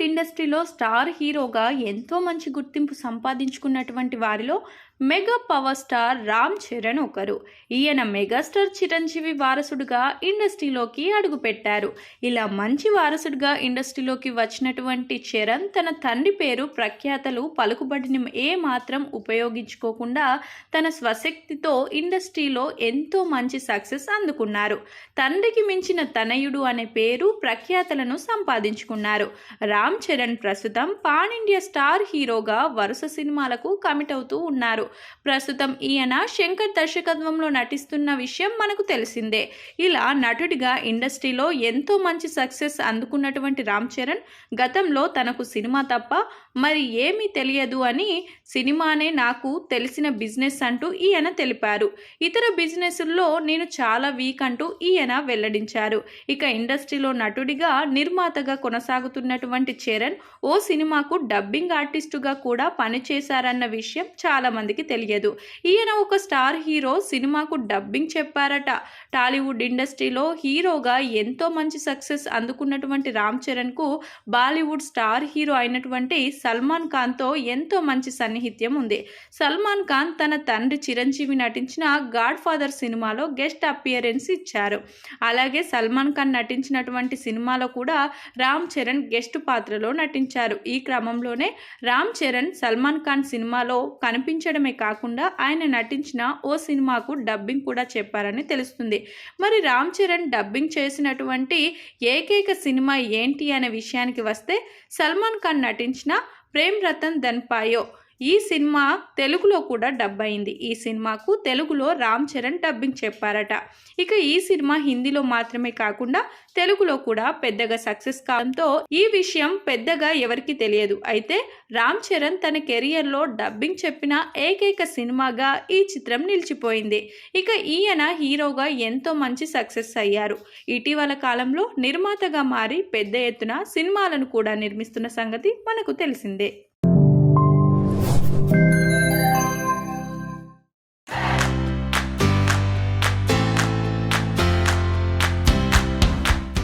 ఇండస్ట్రీలో స్టార్ హీరోగా ఎంతో మంచి గుర్తింపు సంపాదించుకున్నటువంటి వారిలో mega power star Ram Charan ఒకరు. ఈయన మెగాస్టార్ చిరంజీవి వారసుడుగా ఇండస్ట్రీలోకి అడుగుపెట్టారు. ఇలా మంచి వారసుడుగా ఇండస్ట్రీలోకి వచ్చినటువంటి చరణ్ తన తండ్రి పేరు ప్రఖ్యాతలు పలుకుబడిని మాత్రం ఉపయోగించుకోకుండా తన స్వశక్తితో ఇండస్ట్రీలో ఎంతో మంచి సక్సెస్ అందుకున్నారు. తండ్రికి మించిన తనయుడు అనే పేరు ప్రఖ్యాతలను సంపాదించుకున్నారు. రామ్ చరణ్ ప్రస్తుతం పాన్ ఇండియా స్టార్ హీరోగా వరుస సినిమాలకు కమిట్ అవుతూ ఉన్నారు. ప్రస్తుతం ఈయన శంకర్ దర్శకత్వంలో నటిస్తున్న విషయం మనకు తెలిసిందే. ఇలా నటుడిగా ఇండస్ట్రీలో ఎంతో మంచి సక్సెస్ అందుకున్నటువంటి రామ్ చరణ్ గతంలో తనకు సినిమా తప్ప మరి ఏమీ తెలియదు అని సినిమానే నాకు తెలిసిన బిజినెస్ అంటూ ఈయన తెలిపారు. ఇతర బిజినెస్ల్లో నేను చాలా వీక్ అంటూ ఈయన వెల్లడించారు. ఇక ఇండస్ట్రీలో నటుడిగా నిర్మాతగా కొనసాగుతున్నటువంటి చరణ్ ఓ సినిమాకు డబ్బింగ్ ఆర్టిస్టుగా కూడా పనిచేశారన్న విషయం చాలా మందికి తెలియదు. ఈయన ఒక స్టార్ హీరో సినిమాకు డబ్బింగ్ చెప్పారట. టాలీవుడ్ ఇండస్ట్రీలో హీరోగా ఎంతో మంచి సక్సెస్ అందుకున్నటువంటి రామ్ చరణ్కు బాలీవుడ్ స్టార్ హీరో అయినటువంటి సల్మాన్ ఖాన్తో ఎంతో మంచి సన్నిహిత్యం ఉంది. సల్మాన్ ఖాన్ తన తండ్రి చిరంజీవి నటించిన గాడ్ ఫాదర్ సినిమాలో గెస్ట్ అపియరెన్స్ ఇచ్చారు. అలాగే సల్మాన్ ఖాన్ నటించినటువంటి సినిమాలో కూడా రామ్ చరణ్ గెస్ట్ పాత్రలో నటించారు. ఈ క్రమంలోనే రామ్ చరణ్ సల్మాన్ ఖాన్ సినిమాలో కనిపించడమే కాకుండా ఆయన నటించిన ఓ సినిమాకు డబ్బింగ్ కూడా చెప్పారని తెలుస్తుంది. మరి రామ్ చరణ్ డబ్బింగ్ చేసినటువంటి ఏకైక సినిమా ఏంటి అనే విషయానికి వస్తే సల్మాన్ ఖాన్ నటించిన ప్రేమ్ రతన్ ధన్ పాయో ఈ సినిమా తెలుగులో కూడా డబ్ అయింది. ఈ సినిమాకు తెలుగులో రామ్ చరణ్ డబ్బింగ్ చెప్పారట. ఇక ఈ సినిమా హిందీలో మాత్రమే కాకుండా తెలుగులో కూడా పెద్దగా సక్సెస్ కావడంతో ఈ విషయం పెద్దగా ఎవరికి తెలియదు. అయితే రామ్ చరణ్ తన కెరియర్లో డబ్బింగ్ చెప్పిన ఏకైక సినిమాగా ఈ చిత్రం నిలిచిపోయింది. ఇక ఈయన హీరోగా ఎంతో మంచి సక్సెస్ అయ్యారు. ఇటీవల కాలంలో నిర్మాతగా మారి పెద్ద ఎత్తున సినిమాలను కూడా నిర్మిస్తున్న సంగతి మనకు తెలిసిందే.